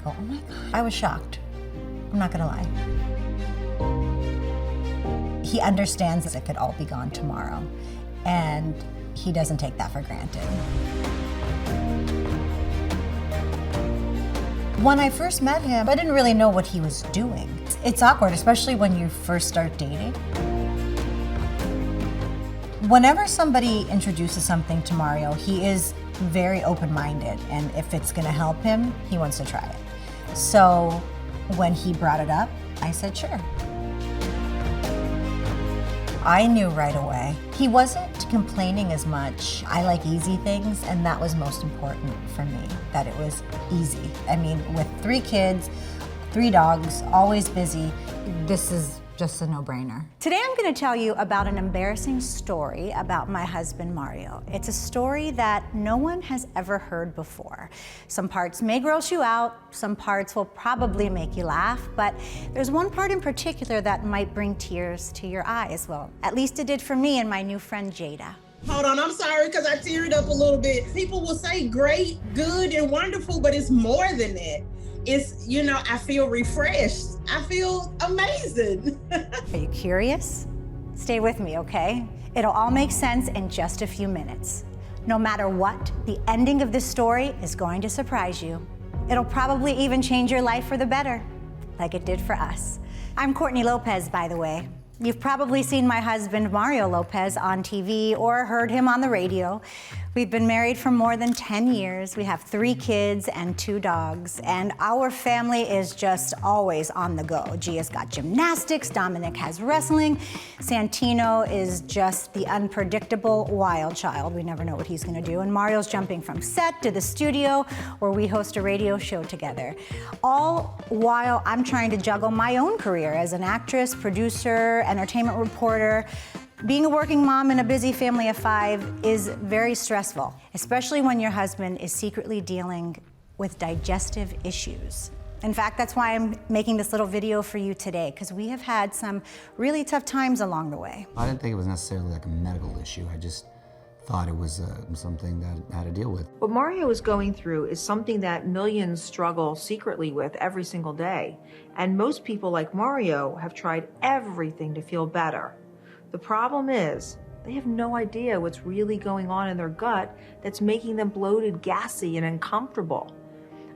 go, oh my God. I was shocked. I'm not gonna lie. He understands that it could all be gone tomorrow, and he doesn't take that for granted. When I first met him, I didn't really know what he was doing. It's awkward, especially when you first start dating. Whenever somebody introduces something to Mario, he is very open-minded, and if it's gonna help him, he wants to try it. So when he brought it up, I said, sure. I knew right away. He wasn't complaining as much. I like easy things, and that was most important for me, that it was easy. I mean, with 3 kids, 3 dogs, always busy, this is just a no-brainer. Today I'm going to tell you about an embarrassing story about my husband Mario. It's a story that no one has ever heard before. Some parts may gross you out, some parts will probably make you laugh, but there's one part in particular that might bring tears to your eyes. Well, at least it did for me and my new friend Jada. Hold on, I'm sorry because I teared up a little bit. People will say great, good, and wonderful, but it's more than that. It's, you know, I feel refreshed. I feel amazing. Are you curious? Stay with me, okay? It'll all make sense in just a few minutes. No matter what, the ending of this story is going to surprise you. It'll probably even change your life for the better, like it did for us. I'm Courtney Lopez, by the way. You've probably seen my husband, Mario Lopez, on TV or heard him on the radio. We've been married for more than 10 years. We have 3 kids and 2 dogs, and our family is just always on the go. Gia's got gymnastics, Dominic has wrestling, Santino is just the unpredictable wild child. We never know what he's gonna do, and Mario's jumping from set to the studio where we host a radio show together. All while I'm trying to juggle my own career as an actress, producer, entertainment reporter. Being a working mom in a busy family of 5 is very stressful, especially when your husband is secretly dealing with digestive issues. In fact, that's why I'm making this little video for you today, because we have had some really tough times along the way. I didn't think it was necessarily like a medical issue. I just thought it was something that I had to deal with. What Mario is going through is something that millions struggle secretly with every single day. And most people like Mario have tried everything to feel better. The problem is, they have no idea what's really going on in their gut that's making them bloated, gassy, and uncomfortable.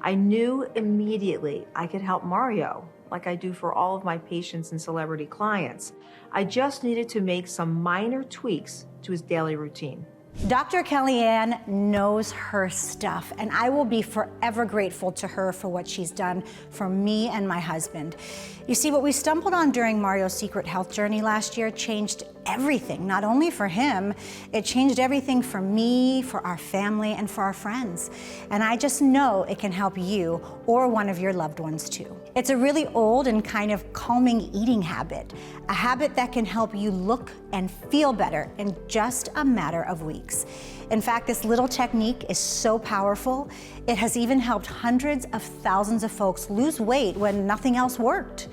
I knew immediately I could help Mario, like I do for all of my patients and celebrity clients. I just needed to make some minor tweaks to his daily routine. Dr. Kellyanne knows her stuff, and I will be forever grateful to her for what she's done for me and my husband. You see, what we stumbled on during Mario's secret health journey last year changed everything, not only for him, it changed everything for me, for our family, and for our friends. And I just know it can help you or one of your loved ones too. It's a really old and kind of calming eating habit, a habit that can help you look and feel better in just a matter of weeks. In fact, this little technique is so powerful, it has even helped hundreds of thousands of folks lose weight when nothing else worked.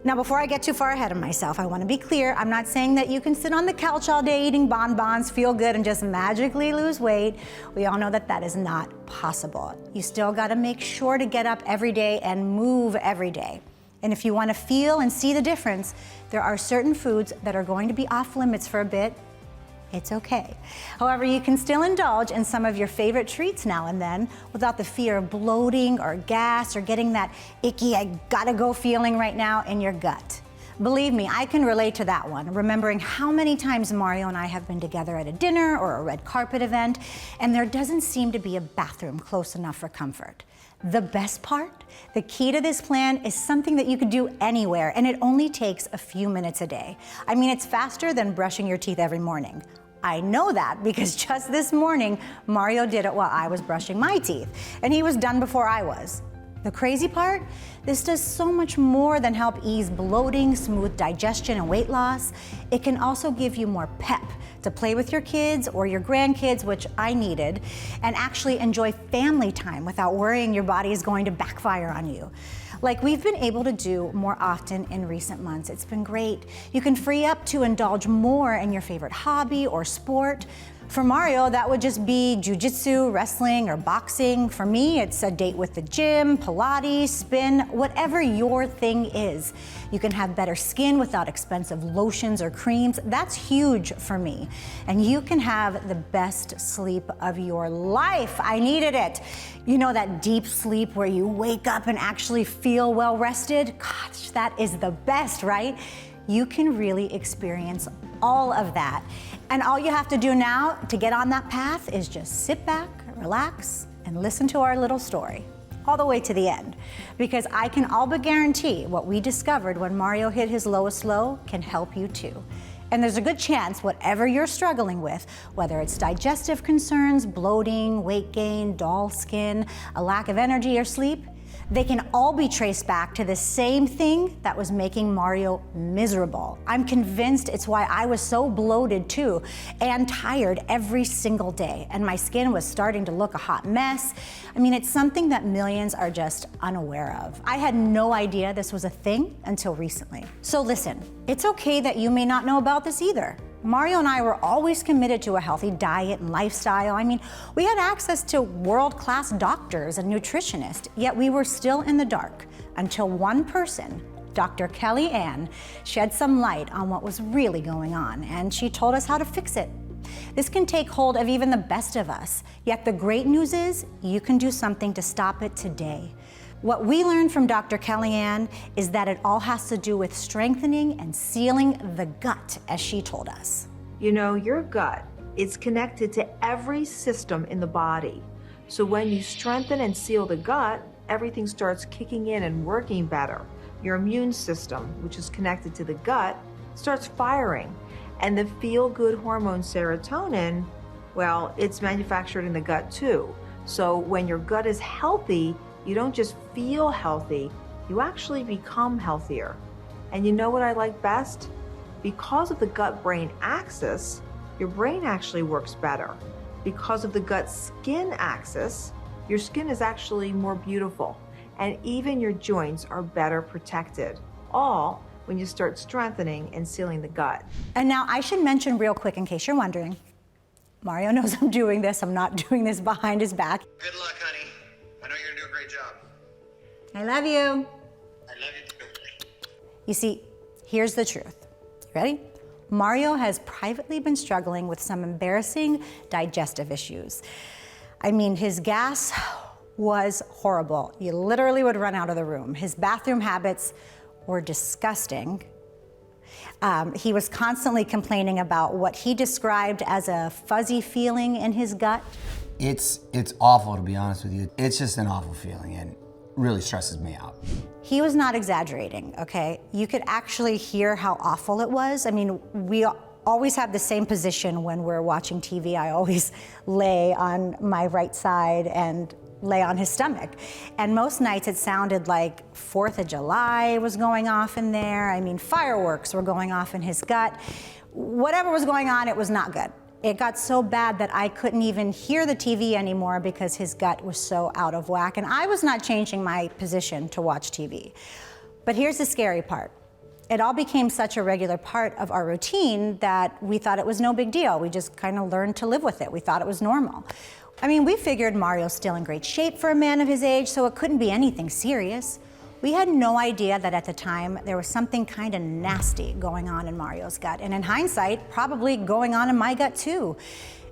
Now, before I get too far ahead of myself, I want to be clear, I'm not saying that you can sit on the couch all day eating bonbons, feel good, and just magically lose weight. We all know that that is not possible. You still got to make sure to get up every day and move every day. And if you want to feel and see the difference, there are certain foods that are going to be off limits for a bit. It's okay. However, you can still indulge in some of your favorite treats now and then without the fear of bloating or gas or getting that icky, I gotta go feeling right now in your gut. Believe me, I can relate to that one, remembering how many times Mario and I have been together at a dinner or a red carpet event, and there doesn't seem to be a bathroom close enough for comfort. The best part? The key to this plan is something that you could do anywhere, and it only takes a few minutes a day. I mean, it's faster than brushing your teeth every morning. I know that because just this morning, Mario did it while I was brushing my teeth, and he was done before I was. The crazy part? This does so much more than help ease bloating, smooth digestion, and weight loss. It can also give you more pep to play with your kids or your grandkids, which I needed, and actually enjoy family time without worrying your body is going to backfire on you. Like we've been able to do more often in recent months. It's been great. You can free up to indulge more in your favorite hobby or sport. For Mario, that would just be jujitsu, wrestling, or boxing. For me, it's a date with the gym, Pilates, spin, whatever your thing is. You can have better skin without expensive lotions or creams. That's huge for me. And you can have the best sleep of your life. I needed it. You know, that deep sleep where you wake up and actually feel well rested? Gosh, that is the best, right? You can really experience all of that. And all you have to do now to get on that path is just sit back, relax, and listen to our little story all the way to the end. Because I can all but guarantee what we discovered when Mario hit his lowest low can help you too. And there's a good chance whatever you're struggling with, whether it's digestive concerns, bloating, weight gain, dull skin, a lack of energy or sleep, they can all be traced back to the same thing that was making Mario miserable. I'm convinced it's why I was so bloated too and tired every single day, and my skin was starting to look a hot mess. I mean, it's something that millions are just unaware of. I had no idea this was a thing until recently. So listen, it's okay that you may not know about this either. Mario and I were always committed to a healthy diet and lifestyle. I mean, we had access to world-class doctors and nutritionists, yet we were still in the dark until one person, Dr. Kelly Ann, shed some light on what was really going on, and she told us how to fix it. This can take hold of even the best of us, yet the great news is you can do something to stop it today. What we learned from Dr. Kellyanne is that it all has to do with strengthening and sealing the gut, as she told us. You know, your gut, it's connected to every system in the body. So when you strengthen and seal the gut, everything starts kicking in and working better. Your immune system, which is connected to the gut, starts firing. And the feel-good hormone serotonin, well, it's manufactured in the gut too. So when your gut is healthy, you don't just feel healthy, you actually become healthier. And you know what I like best? Because of the gut-brain axis, your brain actually works better. Because of the gut-skin axis, your skin is actually more beautiful. And even your joints are better protected. All when you start strengthening and sealing the gut. And now I should mention real quick, in case you're wondering, Mario knows I'm doing this. I'm not doing this behind his back. Good luck, honey. I know you're gonna do a great job. I love you. I love you too. You see, here's the truth. You ready? Mario has privately been struggling with some embarrassing digestive issues. I mean, his gas was horrible. You literally would run out of the room. His bathroom habits were disgusting. He was constantly complaining about what he described as a fuzzy feeling in his gut. It's awful, to be honest with you. It's just an awful feeling and really stresses me out. He was not exaggerating, okay? You could actually hear how awful it was. I mean, we always have the same position when we're watching TV. I always lay on my right side and lay on his stomach. And most nights it sounded like 4th of July was going off in there. I mean, fireworks were going off in his gut. Whatever was going on, it was not good. It got so bad that I couldn't even hear the TV anymore because his gut was so out of whack. And I was not changing my position to watch TV. But here's the scary part. It all became such a regular part of our routine that we thought it was no big deal. We just kind of learned to live with it. We thought it was normal. I mean, we figured Mario's still in great shape for a man of his age, so it couldn't be anything serious. We had no idea that at the time there was something kind of nasty going on in Mario's gut, and in hindsight, probably going on in my gut too.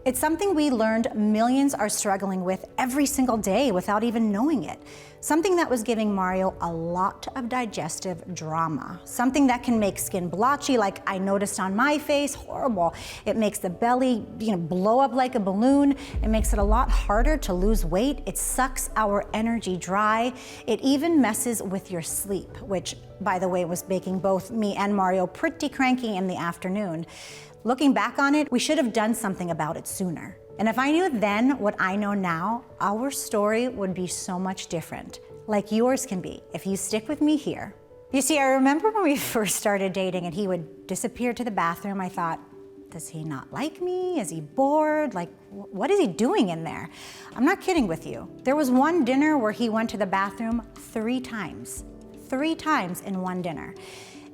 It's something we learned millions are struggling with every single day without even knowing it. Something that was giving Mario a lot of digestive drama. Something that can make skin blotchy, like I noticed on my face, horrible. It makes the belly, blow up like a balloon. It makes it a lot harder to lose weight. It sucks our energy dry. It even messes with your sleep, which, by the way, was making both me and Mario pretty cranky in the afternoon. Looking back on it, we should have done something about it sooner. And if I knew then what I know now, our story would be so much different, like yours can be if you stick with me here. You see, I remember when we first started dating and he would disappear to the bathroom, I thought, does he not like me? Is he bored? Like, what is he doing in there? I'm not kidding with you. There was one dinner where he went to the bathroom 3 times. 3 times in one dinner.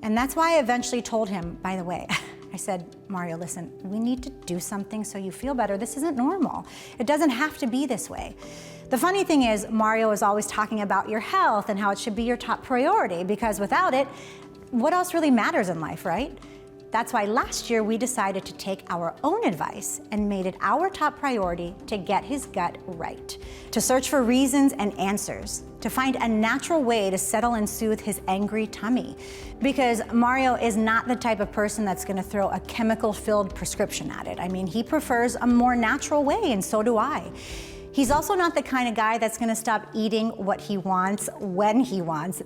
And that's why I eventually told him, by the way, I said, Mario, listen, we need to do something so you feel better. This isn't normal. It doesn't have to be this way. The funny thing is, Mario is always talking about your health and how it should be your top priority, because without it, what else really matters in life, right? That's why last year we decided to take our own advice and made it our top priority to get his gut right, to search for reasons and answers, to find a natural way to settle and soothe his angry tummy. Because Mario is not the type of person that's gonna throw a chemical-filled prescription at it. I mean, he prefers a more natural way, and so do I. He's also not the kind of guy that's gonna stop eating what he wants when he wants.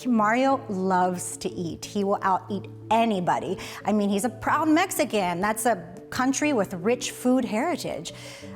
Mario loves to eat. He will out-eat anybody. I mean, he's a proud Mexican. That's a country with rich food heritage.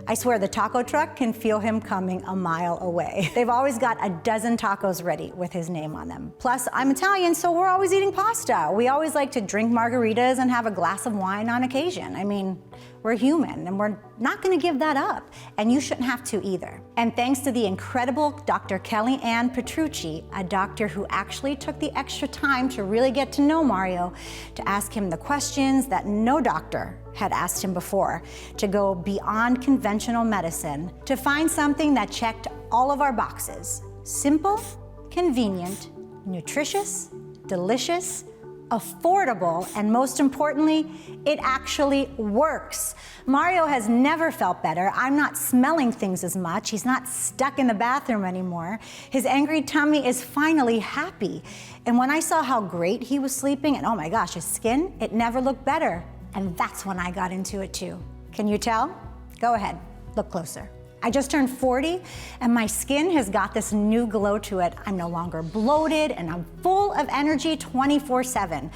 I swear the taco truck can feel him coming a mile away. They've always got a dozen tacos ready with his name on them. Plus, I'm Italian, so we're always eating pasta. We always like to drink margaritas and have a glass of wine on occasion. I mean, we're human, and we're not gonna give that up, and you shouldn't have to either. And thanks to the incredible Dr. Kellyanne Petrucci, a doctor who actually took the extra time to really get to know Mario, to ask him the questions that no doctor had asked him before, to go beyond conventional medicine, to find something that checked all of our boxes. Simple, convenient, nutritious, delicious, affordable, and most importantly, it actually works. Mario has never felt better. I'm not smelling things as much. He's not stuck in the bathroom anymore. His angry tummy is finally happy. And when I saw how great he was sleeping, and oh my gosh, his skin, it never looked better. And that's when I got into it too. Can you tell? Go ahead, look closer. I just turned 40 and my skin has got this new glow to it. I'm no longer bloated and I'm full of energy 24/7.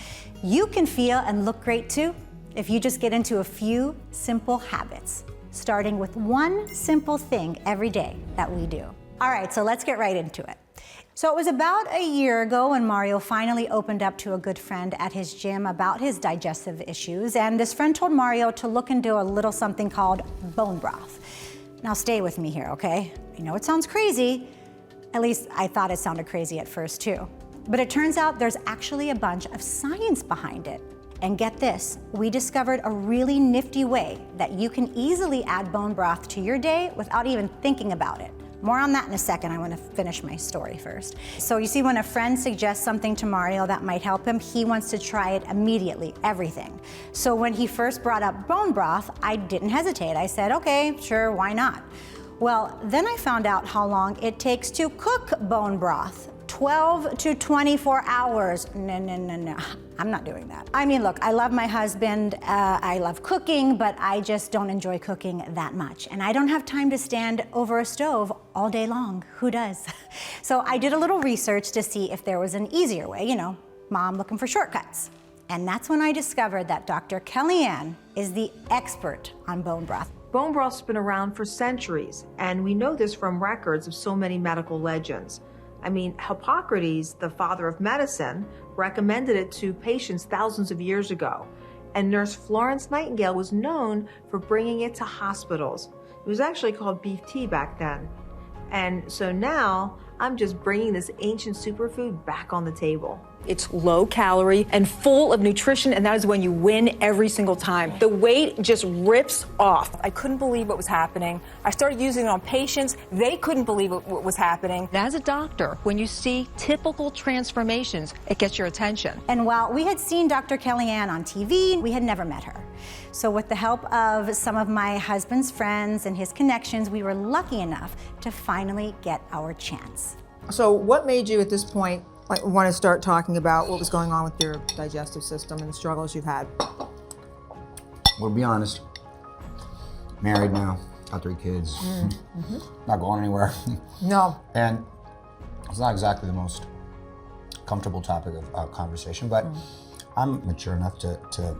You can feel and look great too if you just get into a few simple habits, starting with one simple thing every day that we do. All right, so let's get right into it. So it was about a year ago when Mario finally opened up to a good friend at his gym about his digestive issues, and this friend told Mario to look into a little something called bone broth. Now stay with me here, okay? I know it sounds crazy. At least I thought it sounded crazy at first too. But it turns out there's actually a bunch of science behind it. And get this, we discovered a really nifty way that you can easily add bone broth to your day without even thinking about it. More on that in a second. I want to finish my story first. So you see, when a friend suggests something to Mario that might help him, he wants to try it immediately, everything. So when he first brought up bone broth, I didn't hesitate. I said, okay, sure, why not? Well, then I found out how long it takes to cook bone broth. 12 to 24 hours. No. I'm not doing that. I mean, look, I love my husband. I love cooking, but I just don't enjoy cooking that much. And I don't have time to stand over a stove all day long. Who does? So I did a little research to see if there was an easier way, you know, mom looking for shortcuts. And that's when I discovered that Dr. Kellyanne is the expert on bone broth. Bone broth's been around for centuries, and we know this from records of so many medical legends. I mean, Hippocrates, the father of medicine, recommended it to patients thousands of years ago. And Nurse Florence Nightingale was known for bringing it to hospitals. It was actually called beef tea back then. And so now I'm just bringing this ancient superfood back on the table. It's low calorie and full of nutrition, and that is when you win every single time. The weight just rips off. I couldn't believe what was happening. I started using it on patients. They couldn't believe what was happening. As a doctor, when you see typical transformations, it gets your attention. And while we had seen Dr. Kellyanne on TV, we had never met her. So with the help of some of my husband's friends and his connections, we were lucky enough to finally get our chance. So what made you at this point want to start talking about what was going on with your digestive system and the struggles you've had? We'll be honest. Married now, got 3 kids. Not going anywhere. No. And it's not exactly the most comfortable topic of conversation, but I'm mature enough to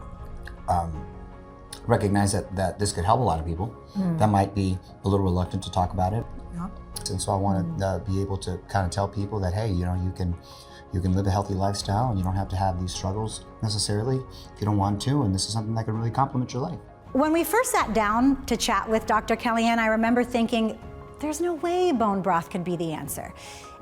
recognize that this could help a lot of people that might be a little reluctant to talk about it. Yeah. And so I want to be able to kind of tell people that, hey, you know, you can live a healthy lifestyle and you don't have to have these struggles necessarily if you don't want to, and this is something that can really complement your life. When we first sat down to chat with Dr. Kellyanne, I remember thinking, there's no way bone broth could be the answer.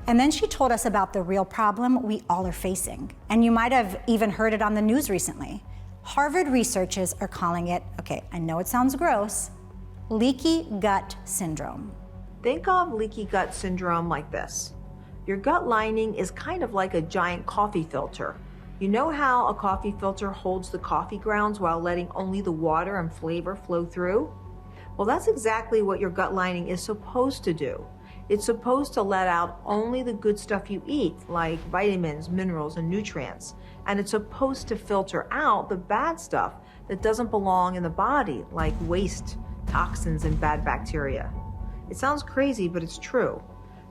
And then she told us about the real problem we all are facing. And you might have even heard it on the news recently. Harvard researchers are calling it, okay, I know it sounds gross, leaky gut syndrome. Think of leaky gut syndrome like this. Your gut lining is kind of like a giant coffee filter. You know how a coffee filter holds the coffee grounds while letting only the water and flavor flow through? Well, that's exactly what your gut lining is supposed to do. It's supposed to let out only the good stuff you eat, like vitamins, minerals, and nutrients. And it's supposed to filter out the bad stuff that doesn't belong in the body, like waste, toxins, and bad bacteria. It sounds crazy, but it's true.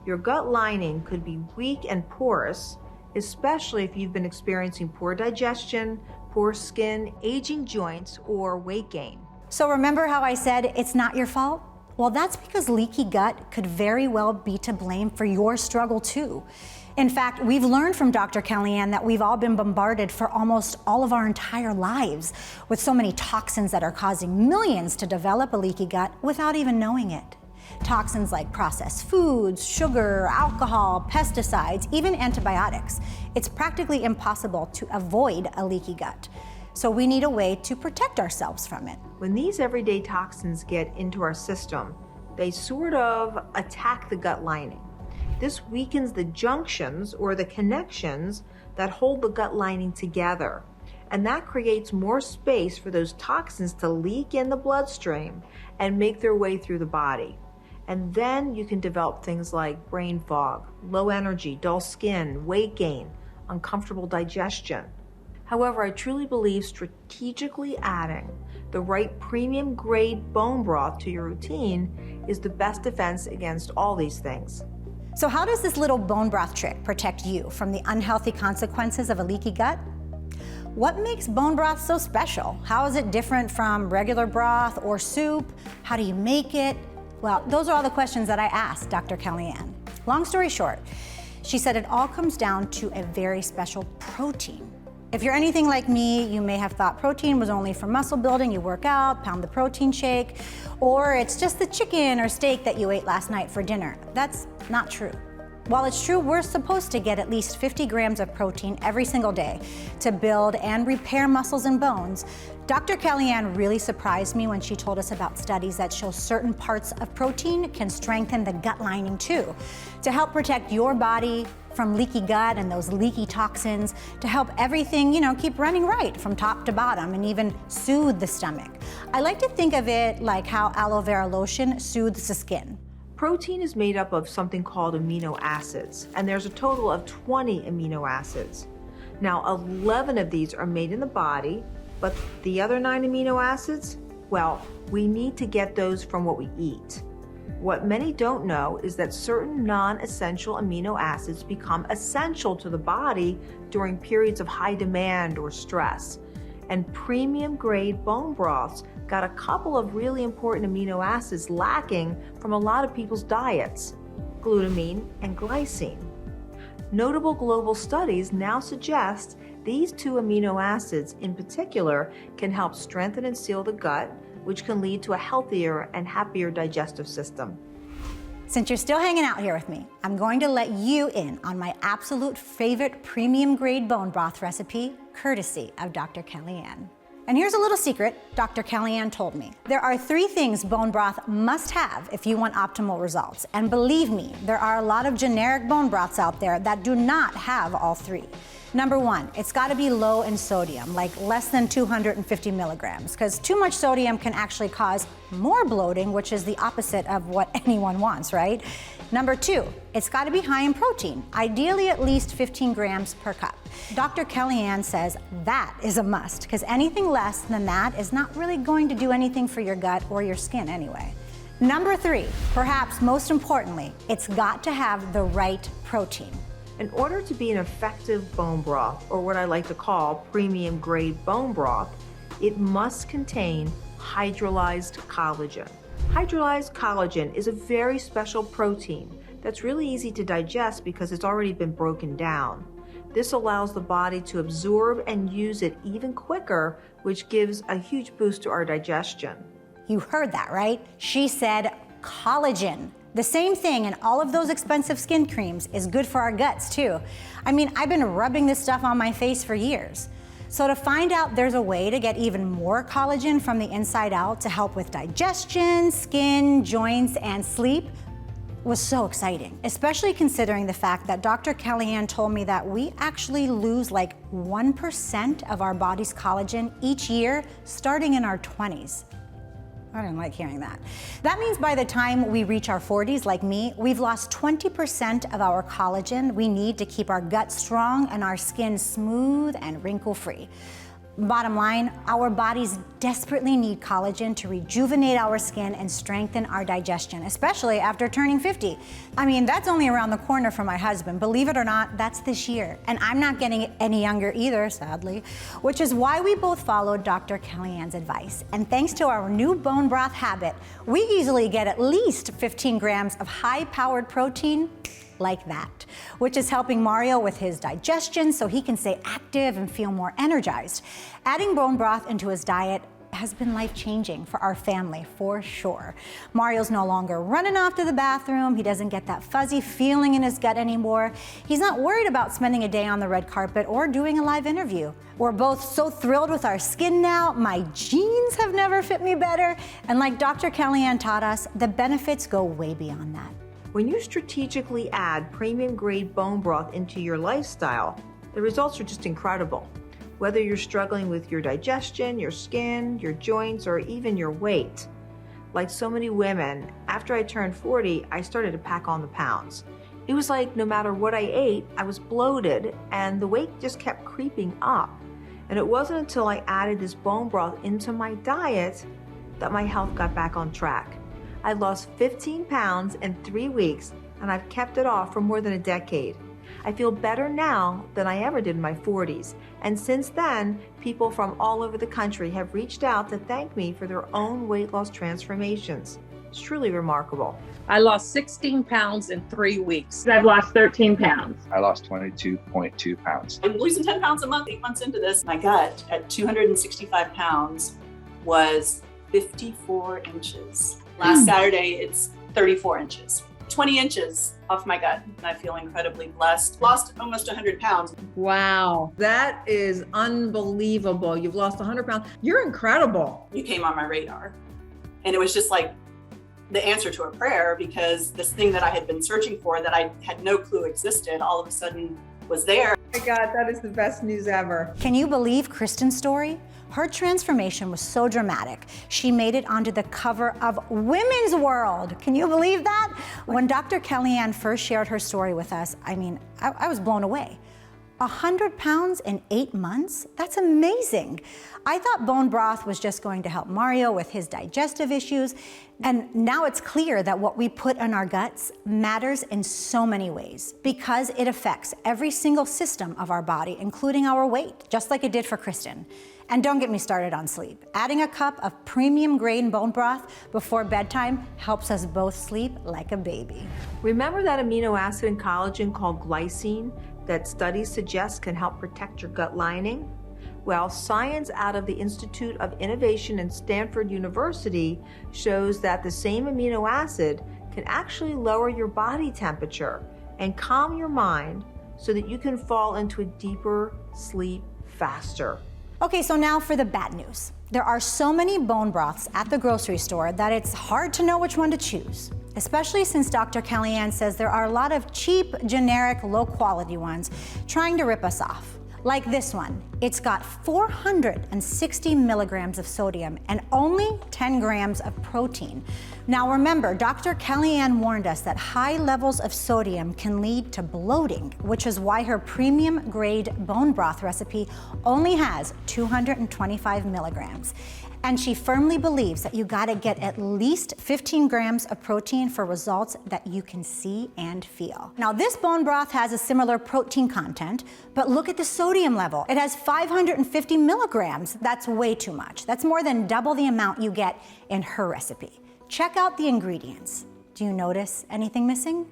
Your gut lining could be weak and porous, especially if you've been experiencing poor digestion, poor skin, aging joints, or weight gain. So remember how I said it's not your fault? Well, that's because leaky gut could very well be to blame for your struggle too. In fact, we've learned from Dr. Kellyanne that we've all been bombarded for almost all of our entire lives with so many toxins that are causing millions to develop a leaky gut without even knowing it. Toxins like processed foods, sugar, alcohol, pesticides, even antibiotics. It's practically impossible to avoid a leaky gut. So we need a way to protect ourselves from it. When these everyday toxins get into our system, they sort of attack the gut lining. This weakens the junctions or the connections that hold the gut lining together. And that creates more space for those toxins to leak in the bloodstream and make their way through the body. And then you can develop things like brain fog, low energy, dull skin, weight gain, uncomfortable digestion. However, I truly believe strategically adding the right premium grade bone broth to your routine is the best defense against all these things. So how does this little bone broth trick protect you from the unhealthy consequences of a leaky gut? What makes bone broth so special? How is it different from regular broth or soup? How do you make it? Well, those are all the questions that I asked Dr. Kellyanne. Long story short, she said it all comes down to a very special protein. If you're anything like me, you may have thought protein was only for muscle building, you work out, pound the protein shake, or it's just the chicken or steak that you ate last night for dinner. That's not true. While it's true we're supposed to get at least 50 grams of protein every single day to build and repair muscles and bones, Dr. Kellyanne really surprised me when she told us about studies that show certain parts of protein can strengthen the gut lining too, to help protect your body from leaky gut and those leaky toxins, to help everything, keep running right from top to bottom and even soothe the stomach. I like to think of it like how aloe vera lotion soothes the skin. Protein is made up of something called amino acids, and there's a total of 20 amino acids. Now, 11 of these are made in the body, but the other 9 amino acids, well, we need to get those from what we eat. What many don't know is that certain non-essential amino acids become essential to the body during periods of high demand or stress. And premium grade bone broths got a couple of really important amino acids lacking from a lot of people's diets: glutamine and glycine. Notable global studies now suggest these 2 amino acids in particular can help strengthen and seal the gut, which can lead to a healthier and happier digestive system. Since you're still hanging out here with me, I'm going to let you in on my absolute favorite premium grade bone broth recipe, courtesy of Dr. Kellyanne. And here's a little secret Dr. Kellyanne told me. There are 3 things bone broth must have if you want optimal results. And believe me, there are a lot of generic bone broths out there that do not have all 3. Number 1, it's got to be low in sodium, like less than 250 milligrams, because too much sodium can actually cause more bloating, which is the opposite of what anyone wants, right? Number 2, it's got to be high in protein, ideally at least 15 grams per cup. Dr. Kellyanne says that is a must, because anything less than that is not really going to do anything for your gut or your skin anyway. Number 3, perhaps most importantly, it's got to have the right protein. In order to be an effective bone broth, or what I like to call premium grade bone broth, it must contain hydrolyzed collagen. Hydrolyzed collagen is a very special protein that's really easy to digest because it's already been broken down. This allows the body to absorb and use it even quicker, which gives a huge boost to our digestion. You heard that, right? She said collagen. The same thing in all of those expensive skin creams is good for our guts too. I mean, I've been rubbing this stuff on my face for years. So to find out there's a way to get even more collagen from the inside out to help with digestion, skin, joints, and sleep was so exciting, especially considering the fact that Dr. Kellyanne told me that we actually lose like 1% of our body's collagen each year, starting in our 20s. I didn't like hearing that. That means by the time we reach our 40s, like me, we've lost 20% of our collagen we need to keep our gut strong and our skin smooth and wrinkle-free. Bottom line, our bodies desperately need collagen to rejuvenate our skin and strengthen our digestion, especially after turning 50. I mean, that's only around the corner for my husband. Believe it or not, that's this year. And I'm not getting any younger either, sadly, which is why we both followed Dr. Kellyanne's advice. And thanks to our new bone broth habit, we easily get at least 15 grams of high-powered protein like that, which is helping Mario with his digestion so he can stay active and feel more energized. Adding bone broth into his diet has been life-changing for our family, for sure. Mario's no longer running off to the bathroom. He doesn't get that fuzzy feeling in his gut anymore. He's not worried about spending a day on the red carpet or doing a live interview. We're both so thrilled with our skin now. My jeans have never fit me better. And like Dr. Kellyanne taught us, the benefits go way beyond that. When you strategically add premium grade bone broth into your lifestyle, the results are just incredible. Whether you're struggling with your digestion, your skin, your joints, or even your weight. Like so many women, after I turned 40, I started to pack on the pounds. It was like no matter what I ate, I was bloated and the weight just kept creeping up. And it wasn't until I added this bone broth into my diet that my health got back on track. I lost 15 pounds in 3 weeks, and I've kept it off for more than a decade. I feel better now than I ever did in my 40s. And since then, people from all over the country have reached out to thank me for their own weight loss transformations. It's truly remarkable. I lost 16 pounds in 3 weeks. I've lost 13 pounds. I lost 22.2 pounds. I'm losing 10 pounds a month, 8 months into this. My gut at 265 pounds was 54 inches. Last Saturday, it's 34 inches. 20 inches off my gut, and I feel incredibly blessed. Lost almost 100 pounds. Wow, that is unbelievable. You've lost 100 pounds. You're incredible. You came on my radar, and it was just like the answer to a prayer, because this thing that I had been searching for that I had no clue existed all of a sudden was there. Oh my God, that is the best news ever. Can you believe Kristen's story? Her transformation was so dramatic, she made it onto the cover of Women's World. Can you believe that? When Dr. Kellyanne first shared her story with us, I mean, I was blown away. 100 pounds in 8 months? That's amazing. I thought bone broth was just going to help Mario with his digestive issues, and now it's clear that what we put in our guts matters in so many ways because it affects every single system of our body, including our weight, just like it did for Kristen. And don't get me started on sleep. Adding a cup of premium grade bone broth before bedtime helps us both sleep like a baby. Remember that amino acid in collagen called glycine that studies suggest can help protect your gut lining? Well, science out of the Institute of Innovation in Stanford University shows that the same amino acid can actually lower your body temperature and calm your mind so that you can fall into a deeper sleep faster. Okay, so now for the bad news. There are so many bone broths at the grocery store that it's hard to know which one to choose, especially since Dr. Kellyanne says there are a lot of cheap, generic, low-quality ones trying to rip us off. Like this one. It's got 460 milligrams of sodium and only 10 grams of protein. Now remember, Dr. Kellyanne warned us that high levels of sodium can lead to bloating, which is why her premium grade bone broth recipe only has 225 milligrams. And she firmly believes that you gotta get at least 15 grams of protein for results that you can see and feel. Now this bone broth has a similar protein content, but look at the sodium level. It has 550 milligrams. That's way too much. That's more than double the amount you get in her recipe. Check out the ingredients. Do you notice anything missing?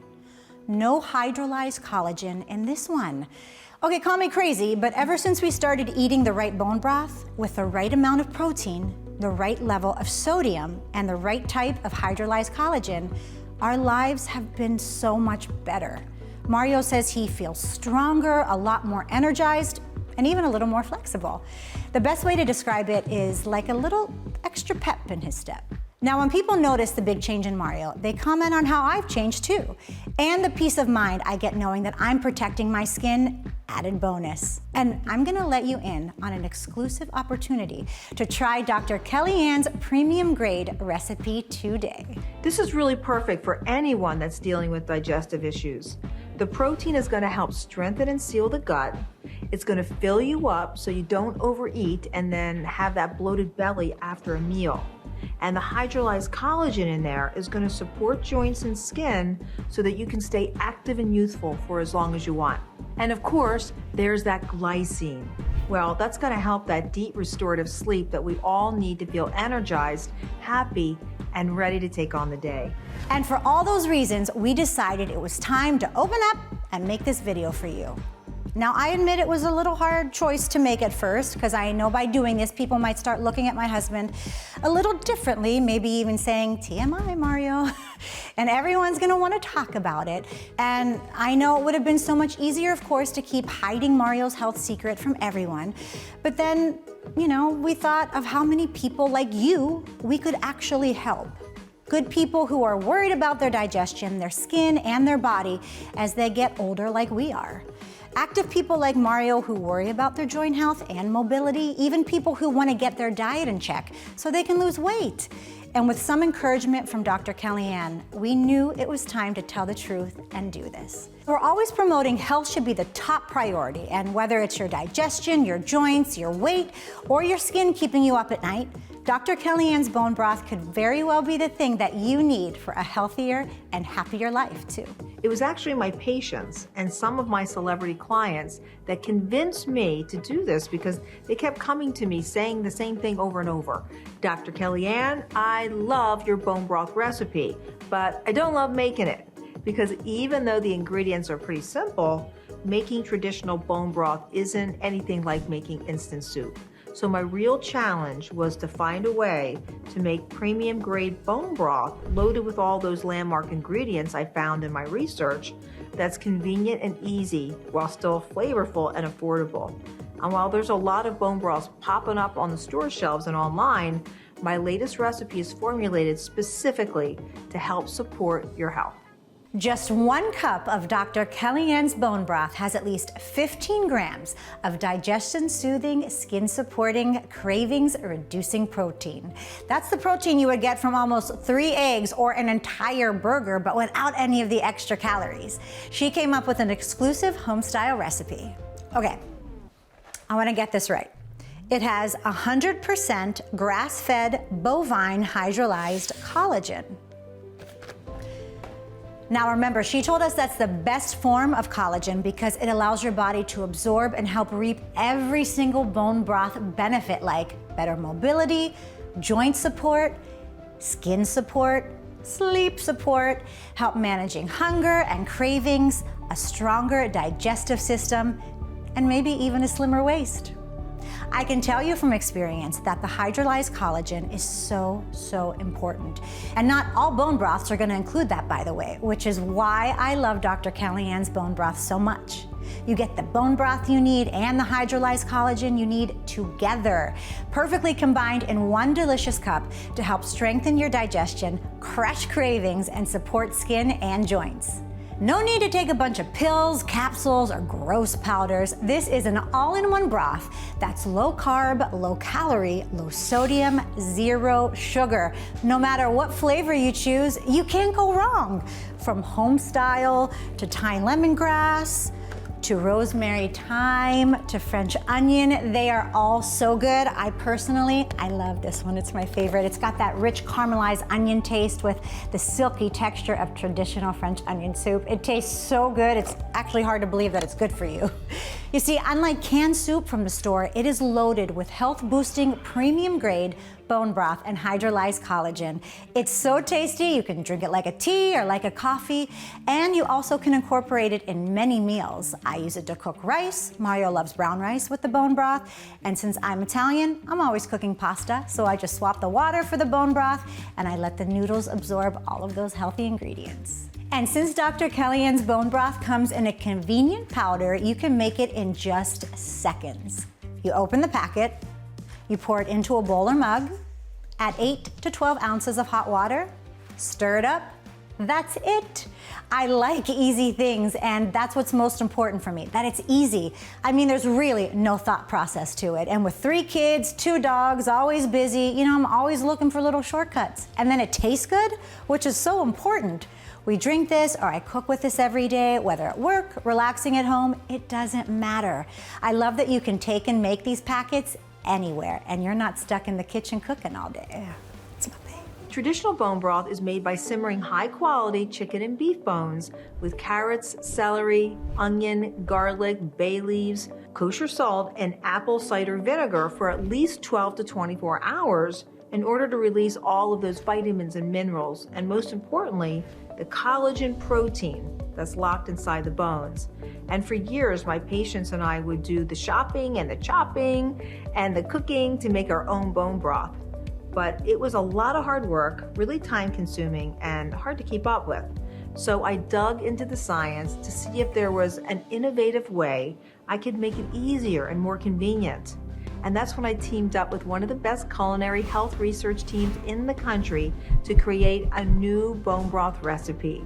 No hydrolyzed collagen in this one. Okay, call me crazy, but ever since we started eating the right bone broth with the right amount of protein, the right level of sodium, and the right type of hydrolyzed collagen, our lives have been so much better. Mario says he feels stronger, a lot more energized, and even a little more flexible. The best way to describe it is like a little extra pep in his step. Now, when people notice the big change in Mario, they comment on how I've changed too. And the peace of mind I get knowing that I'm protecting my skin, added bonus. And I'm gonna let you in on an exclusive opportunity to try Dr. Kellyanne's premium grade recipe today. This is really perfect for anyone that's dealing with digestive issues. The protein is going to help strengthen and seal the gut. It's going to fill you up so you don't overeat and then have that bloated belly after a meal. And the hydrolyzed collagen in there is going to support joints and skin so that you can stay active and youthful for as long as you want. And of course, there's that glycine. Well, that's going to help that deep restorative sleep that we all need to feel energized, happy, and ready to take on the day. And for all those reasons, we decided it was time to open up and make this video for you. Now, I admit it was a little hard choice to make at first, because I know by doing this, people might start looking at my husband a little differently, maybe even saying, TMI, Mario. And everyone's gonna wanna talk about it. And I know it would have been so much easier, of course, to keep hiding Mario's health secret from everyone. But then, you know, we thought of how many people like you we could actually help. Good people who are worried about their digestion, their skin, and their body as they get older like we are. Active people like Mario who worry about their joint health and mobility, even people who want to get their diet in check so they can lose weight. And with some encouragement from Dr. Kellyanne, we knew it was time to tell the truth and do this. We're always promoting health should be the top priority, and whether it's your digestion, your joints, your weight, or your skin keeping you up at night, Dr. Kellyanne's bone broth could very well be the thing that you need for a healthier and happier life too. It was actually my patients and some of my celebrity clients that convinced me to do this because they kept coming to me saying the same thing over and over. Dr. Kellyanne, I love your bone broth recipe, but I don't love making it. Because even though the ingredients are pretty simple, making traditional bone broth isn't anything like making instant soup. So my real challenge was to find a way to make premium grade bone broth loaded with all those landmark ingredients I found in my research that's convenient and easy while still flavorful and affordable. And while there's a lot of bone broths popping up on the store shelves and online, my latest recipe is formulated specifically to help support your health. Just 1 cup of Dr. Kellyanne's bone broth has at least 15 grams of digestion-soothing, skin-supporting, cravings-reducing protein. That's the protein you would get from almost 3 eggs or an entire burger, but without any of the extra calories. She came up with an exclusive home-style recipe. Okay, I want to get this right. It has 100% grass-fed bovine hydrolyzed collagen. Now remember, she told us that's the best form of collagen because it allows your body to absorb and help reap every single bone broth benefit like better mobility, joint support, skin support, sleep support, help managing hunger and cravings, a stronger digestive system, and maybe even a slimmer waist. I can tell you from experience that the hydrolyzed collagen is so important. And not all bone broths are gonna include that, by the way, which is why I love Dr. Kellyanne's bone broth so much. You get the bone broth you need and the hydrolyzed collagen you need together, perfectly combined in 1 delicious cup to help strengthen your digestion, crush cravings, and support skin and joints. No need to take a bunch of pills, capsules, or gross powders. This is an all-in-one broth that's low carb, low calorie, low sodium, 0 sugar. No matter what flavor you choose, you can't go wrong. From home style to thyme lemongrass, to rosemary thyme, to French onion, they are all so good. I love this one, it's my favorite. It's got that rich caramelized onion taste with the silky texture of traditional French onion soup. It tastes so good, it's actually hard to believe that it's good for you. You see, unlike canned soup from the store, it is loaded with health-boosting, premium-grade bone broth and hydrolyzed collagen. It's so tasty, you can drink it like a tea or like a coffee, and you also can incorporate it in many meals. I use it to cook rice. Mario loves brown rice with the bone broth, and since I'm Italian, I'm always cooking pasta, so I just swap the water for the bone broth, and I let the noodles absorb all of those healthy ingredients. And since Dr. Kellyanne's bone broth comes in a convenient powder, you can make it in just seconds. You open the packet, you pour it into a bowl or mug, add 8 to 12 ounces of hot water, stir it up. That's it. I like easy things, and that's what's most important for me, that it's easy. I mean, there's really no thought process to it. And with 3 kids, 2 dogs, always busy, I'm always looking for little shortcuts. And then it tastes good, which is so important. We drink this, or I cook with this every day, whether at work, relaxing at home, it doesn't matter. I love that you can take and make these packets anywhere, and you're not stuck in the kitchen cooking all day. It's my thing. Traditional bone broth is made by simmering high-quality chicken and beef bones with carrots, celery, onion, garlic, bay leaves, kosher salt, and apple cider vinegar for at least 12 to 24 hours in order to release all of those vitamins and minerals, and most importantly, the collagen protein that's locked inside the bones. And for years, my patients and I would do the shopping and the chopping and the cooking to make our own bone broth. But it was a lot of hard work, really time consuming, and hard to keep up with. So I dug into the science to see if there was an innovative way I could make it easier and more convenient. And that's when I teamed up with one of the best culinary health research teams in the country to create a new bone broth recipe.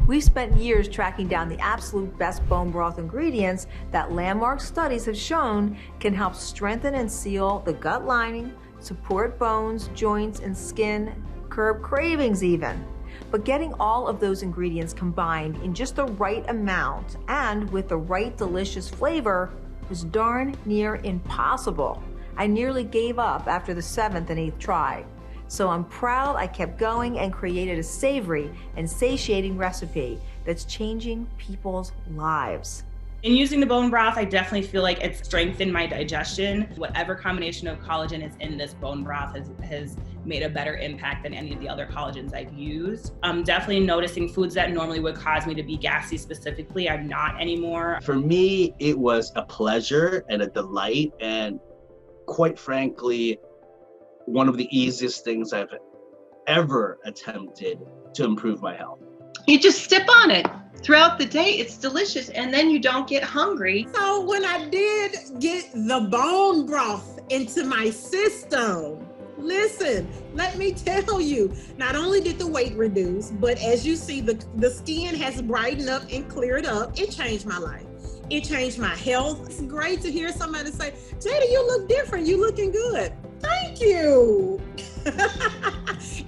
We've spent years tracking down the absolute best bone broth ingredients that landmark studies have shown can help strengthen and seal the gut lining, support bones, joints, and skin, curb cravings even. But getting all of those ingredients combined in just the right amount and with the right delicious flavor was darn near impossible. I nearly gave up after the 7th and 8th try. So I'm proud I kept going and created a savory and satiating recipe that's changing people's lives. In using the bone broth, I definitely feel like it's strengthened my digestion. Whatever combination of collagen is in this bone broth has made a better impact than any of the other collagens I've used. I'm definitely noticing foods that normally would cause me to be gassy specifically, I'm not anymore. For me, it was a pleasure and a delight, and quite frankly, one of the easiest things I've ever attempted to improve my health. You just sip on it throughout the day. It's delicious, and then you don't get hungry. So when I did get the bone broth into my system, listen, let me tell you, not only did the weight reduce, but as you see, the skin has brightened up and cleared up. It changed my life. It changed my health. It's great to hear somebody say, Jada, you look different. You looking good. Thank you.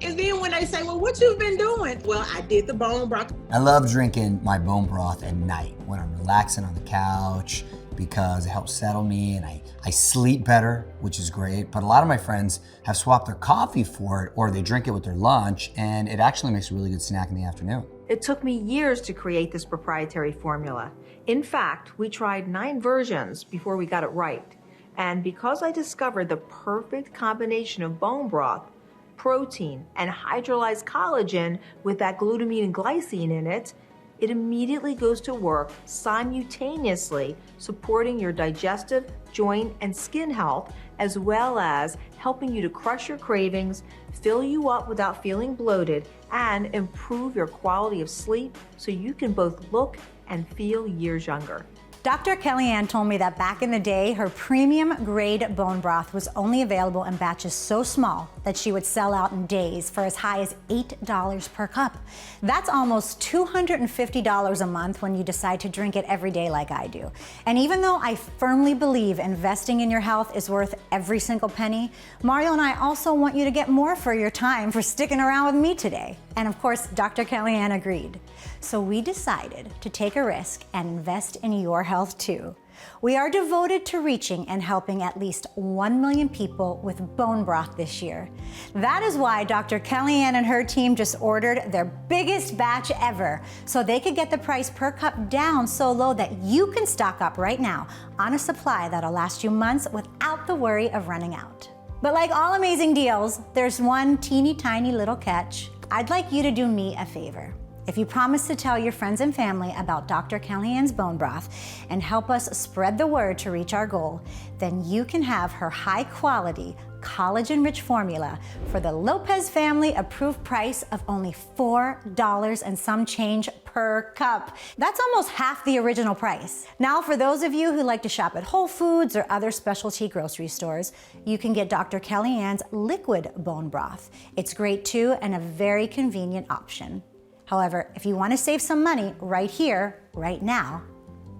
And then when they say, well, what you've been doing? Well, I did the bone broth. I love drinking my bone broth at night when I'm relaxing on the couch because it helps settle me and I sleep better, which is great. But a lot of my friends have swapped their coffee for it, or they drink it with their lunch, and it actually makes a really good snack in the afternoon. It took me years to create this proprietary formula. In fact, we tried 9 versions before we got it right. And because I discovered the perfect combination of bone broth, protein, and hydrolyzed collagen with that glutamine and glycine in it, it immediately goes to work simultaneously supporting your digestive, joint, and skin health, as well as helping you to crush your cravings, fill you up without feeling bloated, and improve your quality of sleep so you can both look and feel years younger. Dr. Kellyanne told me that back in the day, her premium grade bone broth was only available in batches so small that she would sell out in days for as high as $8 per cup. That's almost $250 a month when you decide to drink it every day like I do. And even though I firmly believe investing in your health is worth every single penny, Mario and I also want you to get more for your time for sticking around with me today. And of course, Dr. Kellyanne agreed. So we decided to take a risk and invest in your health too. We are devoted to reaching and helping at least 1 million people with bone broth this year. That is why Dr. Kellyanne and her team just ordered their biggest batch ever, so they could get the price per cup down so low that you can stock up right now on a supply that'll last you months without the worry of running out. But like all amazing deals, there's one teeny tiny little catch. I'd like you to do me a favor. If you promise to tell your friends and family about Dr. Kellyanne's bone broth and help us spread the word to reach our goal, then you can have her high quality, collagen-rich formula for the Lopez family approved price of only $4 and some change per cup. That's almost half the original price. Now, for those of you who like to shop at Whole Foods or other specialty grocery stores, you can get Dr. Kellyanne's liquid bone broth. It's great too and a very convenient option. However, if you want to save some money right here, right now,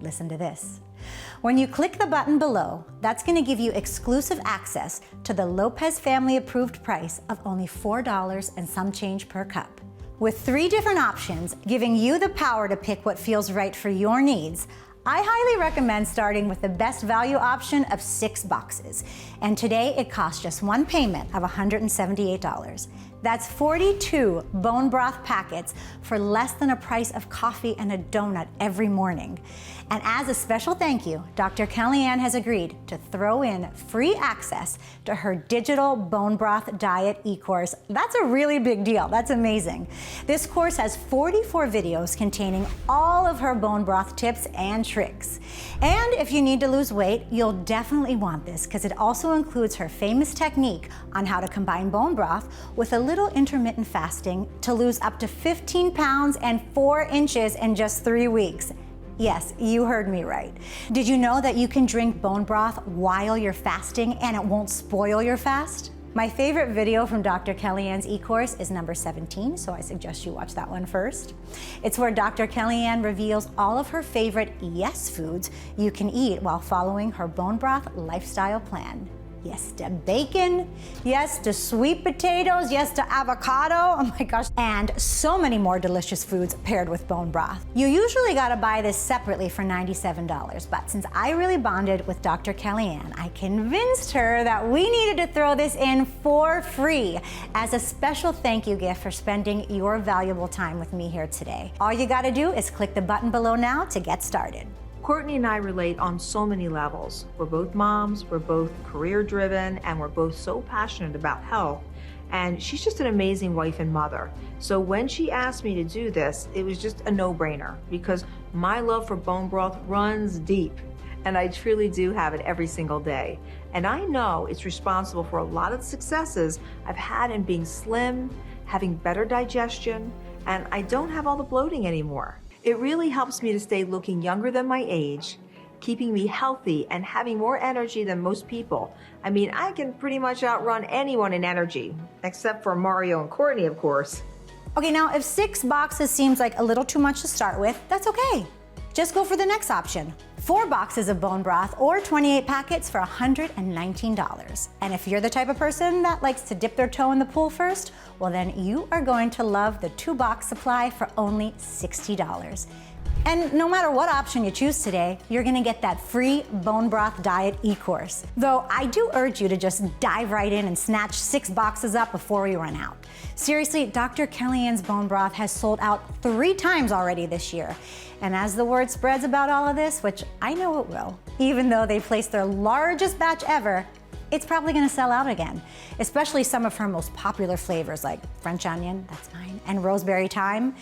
listen to this. When you click the button below, that's going to give you exclusive access to the Lopez family approved price of only $4 and some change per cup. With 3 different options, giving you the power to pick what feels right for your needs, I highly recommend starting with the best value option of 6 boxes. And today it costs just one payment of $178. That's 42 bone broth packets for less than a price of coffee and a donut every morning. And as a special thank you, Dr. Kellyanne has agreed to throw in free access to her digital bone broth diet e-course. That's a really big deal. That's amazing. This course has 44 videos containing all of her bone broth tips and tricks. And if you need to lose weight, you'll definitely want this because it also includes her famous technique on how to combine bone broth with a little intermittent fasting to lose up to 15 pounds and 4 inches in just 3 weeks. Yes, you heard me right. Did you know that you can drink bone broth while you're fasting and it won't spoil your fast? My favorite video from Dr. Kellyanne's e-course is number 17, so I suggest you watch that one first. It's where Dr. Kellyanne reveals all of her favorite yes foods you can eat while following her bone broth lifestyle plan. Yes to bacon, yes to sweet potatoes, yes to avocado, oh my gosh, and so many more delicious foods paired with bone broth. You usually gotta buy this separately for $97, but since I really bonded with Dr. Kellyanne, I convinced her that we needed to throw this in for free as a special thank you gift for spending your valuable time with me here today. All you gotta do is click the button below now to get started. Courtney and I relate on so many levels. We're both moms, we're both career driven, and we're both so passionate about health. And she's just an amazing wife and mother. So when she asked me to do this, it was just a no-brainer because my love for bone broth runs deep. And I truly do have it every single day. And I know it's responsible for a lot of the successes I've had in being slim, having better digestion, and I don't have all the bloating anymore. It really helps me to stay looking younger than my age, keeping me healthy and having more energy than most people. I mean, I can pretty much outrun anyone in energy, except for Mario and Courtney, of course. Okay, now if 6 boxes seems like a little too much to start with, that's okay. Just go for the next option. 4 boxes of bone broth or 28 packets for $119. And if you're the type of person that likes to dip their toe in the pool first, well then you are going to love the 2-box supply for only $60. And no matter what option you choose today, you're gonna get that free bone broth diet e-course. Though I do urge you to just dive right in and snatch 6 boxes up before we run out. Seriously, Dr. Kellyanne's bone broth has sold out 3 times already this year. And as the word spreads about all of this, which I know it will, even though they placed their largest batch ever, it's probably gonna sell out again, especially some of her most popular flavors like French onion, that's mine, and rosemary thyme.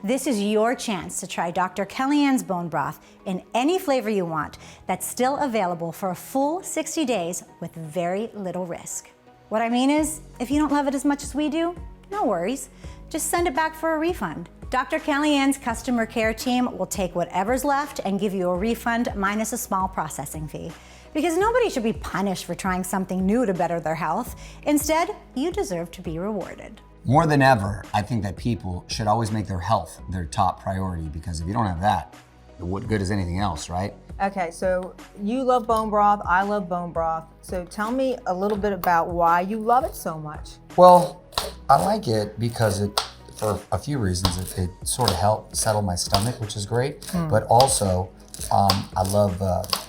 This is your chance to try Dr. Kellyanne's bone broth in any flavor you want that's still available for a full 60 days with very little risk. What I mean is, if you don't love it as much as we do, no worries. Just send it back for a refund. Dr. Kellyanne's customer care team will take whatever's left and give you a refund minus a small processing fee. Because nobody should be punished for trying something new to better their health. Instead, you deserve to be rewarded. More than ever, I think that people should always make their health their top priority because if you don't have that, what good is anything else, right? Okay, so you love bone broth, I love bone broth. So tell me a little bit about why you love it so much. Well, I like it because for a few reasons, it sort of helped settle my stomach, which is great. But also, I love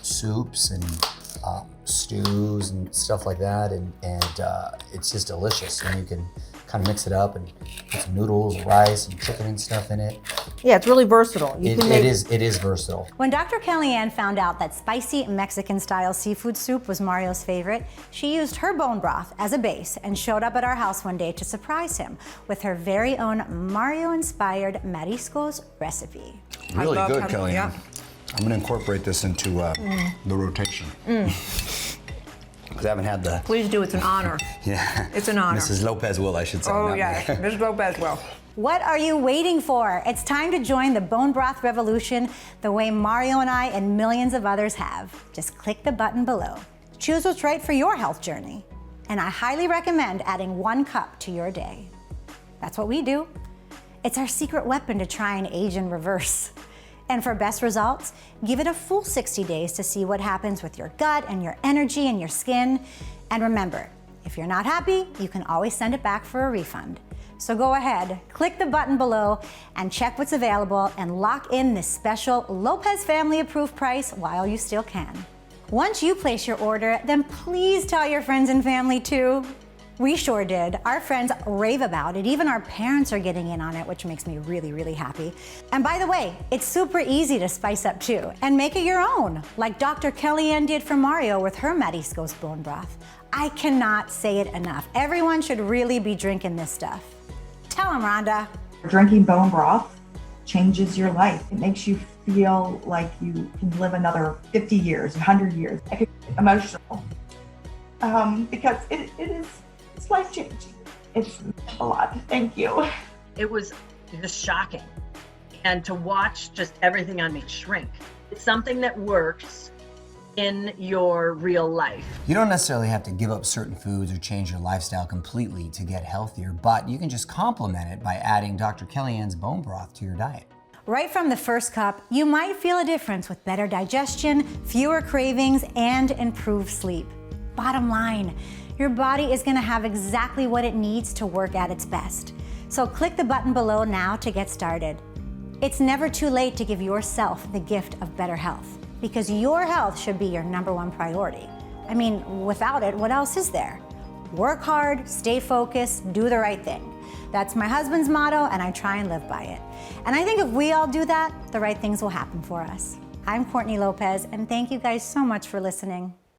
soups and stews and stuff like that, and it's just delicious. And you can kind kind of mix it up and put some noodles, rice, and chicken and stuff in it. Yeah, it's really versatile. It is versatile. When Dr. Kellyanne found out that spicy Mexican-style seafood soup was Mario's favorite, she used her bone broth as a base and showed up at our house one day to surprise him with her very own Mario-inspired mariscos recipe. Really good, Kellyanne. Yeah. I'm gonna incorporate this into the rotation. Because I haven't had the... Please do, it's an honor. Yeah. It's an honor. Mrs. Lopez will, I should say. Oh, not yes, me. Mrs. Lopez will. What are you waiting for? It's time to join the bone broth revolution the way Mario and I and millions of others have. Just click the button below. Choose what's right for your health journey. And I highly recommend adding 1 cup to your day. That's what we do. It's our secret weapon to try and age in reverse. And for best results, give it a full 60 days to see what happens with your gut and your energy and your skin. And remember, if you're not happy, you can always send it back for a refund. So go ahead, click the button below and check what's available and lock in this special Lopez family approved price while you still can. Once you place your order, then please tell your friends and family too. We sure did. Our friends rave about it. Even our parents are getting in on it, which makes me really, really happy. And by the way, it's super easy to spice up too and make it your own, like Dr. Kellyanne did for Mario with her mariscos bone broth. I cannot say it enough. Everyone should really be drinking this stuff. Tell them, Rhonda. Drinking bone broth changes your life. It makes you feel like you can live another 50 years, 100 years. I get emotional because it's life-changing. It's a lot. Thank you. It was just shocking. And to watch just everything on me shrink. It's something that works in your real life. You don't necessarily have to give up certain foods or change your lifestyle completely to get healthier, but you can just complement it by adding Dr. Kellyanne's bone broth to your diet. Right from the first cup, you might feel a difference with better digestion, fewer cravings, and improved sleep. Bottom line, your body is gonna have exactly what it needs to work at its best. So click the button below now to get started. It's never too late to give yourself the gift of better health, because your health should be your #1 priority. I mean, without it, what else is there? Work hard, stay focused, do the right thing. That's my husband's motto, and I try and live by it. And I think if we all do that, the right things will happen for us. I'm Courtney Lopez, and thank you guys so much for listening.